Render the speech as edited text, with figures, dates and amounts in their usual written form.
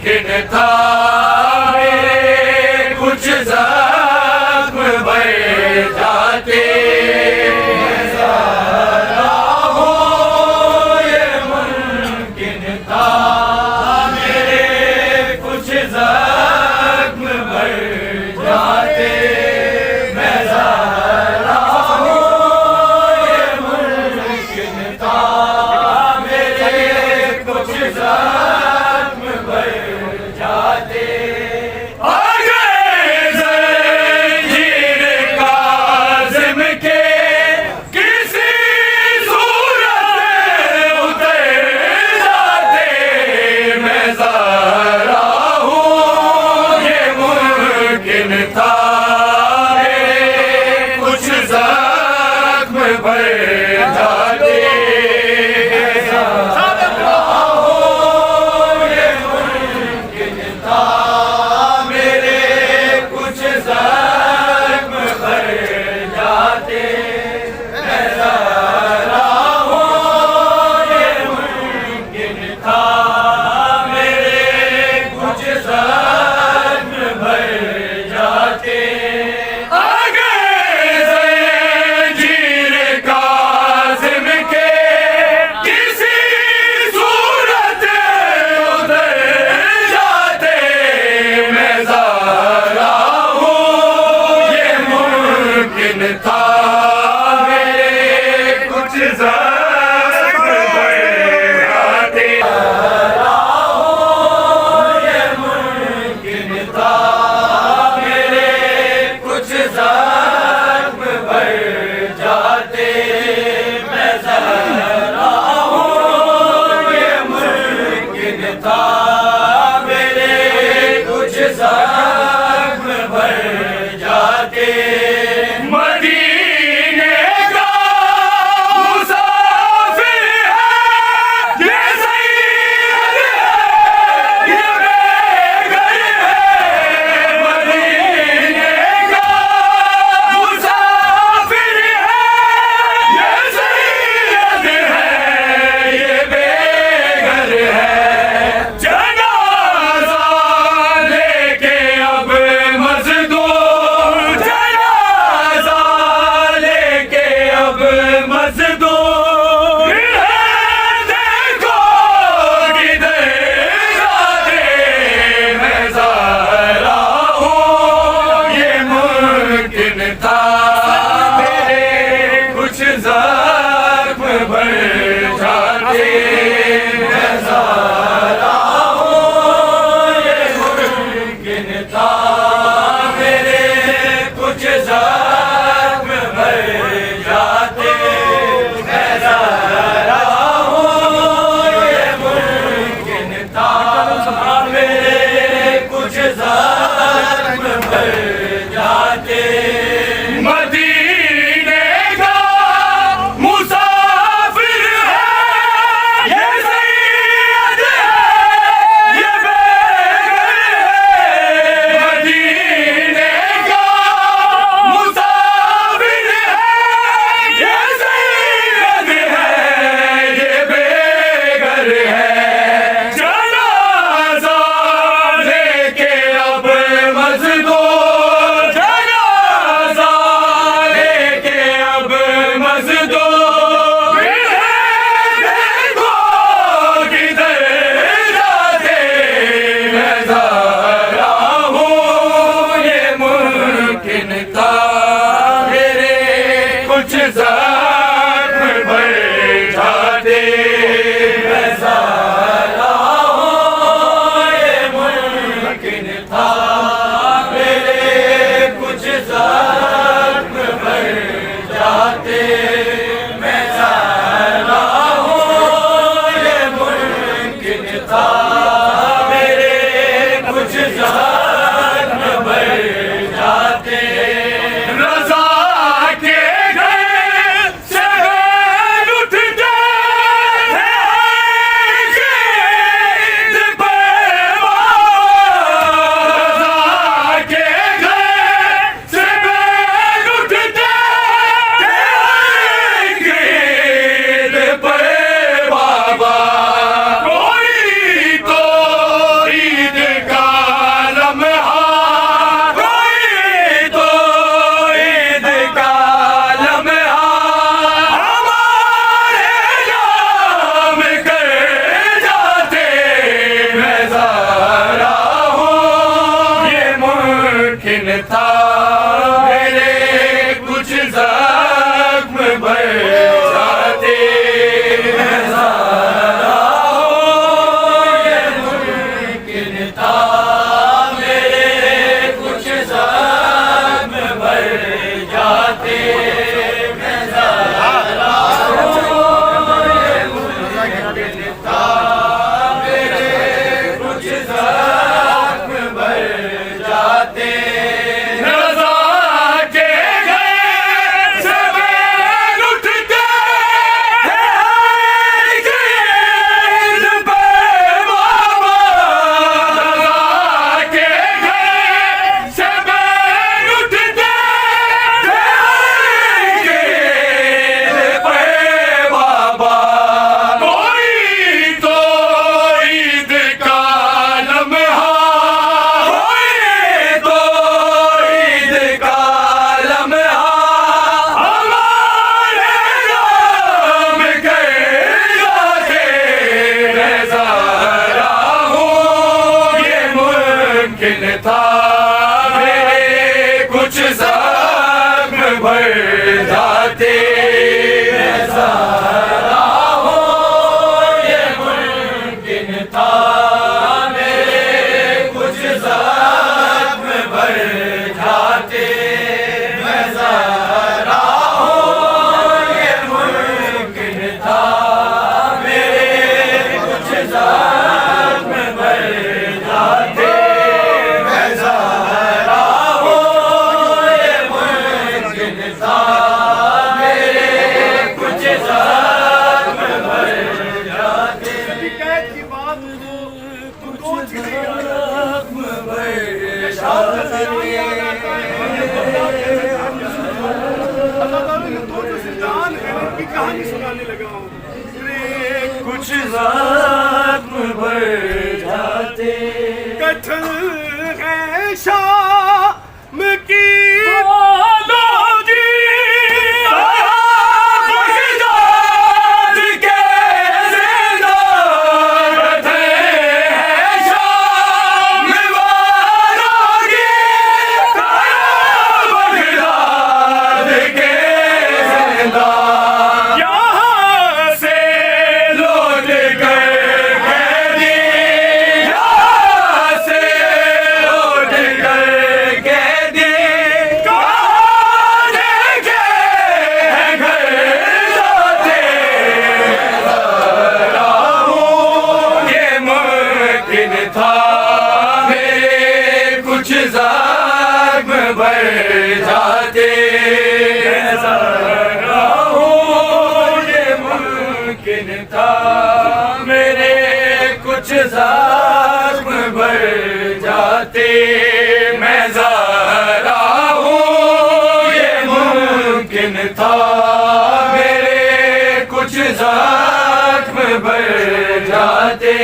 मुमकिन था मेरे कुछ जख्म भर जाते। ये मुमकिन था मेरे कुछ जख्म भर जाते। मैं ज़रा हूँ, ये मुमकिन था मेरे कुछ जख्म भर जाते। था मेरे कुछ जख्म भर जाते मैं ज़रा हूँ ये मुमकिन था मेरे कुछ जख्म भर जाते मैं ज़रा हूँ ये मुमकिन था मेरे कुछ जख्म भर जाते मैं ज़रा हूँ ये मुमकिन था मेरे कुछ जख्म भर जाते कैद की बात तो दो चीजें याद जख्म भर जाते अल्लाह ताला ने दो जो जिंदान है उनकी कहानी सुनाने लगा हूँ कुछ जख्म भर जाते कत्ल है शाम की था मेरे कुछ जख्म भर जाते मैं ज़रा हूँ ये मुमकिन था मेरे कुछ जख्म भर जाते मैं ज़रा हूँ ये मुमकिन था मेरे कुछ जख्म भर जाते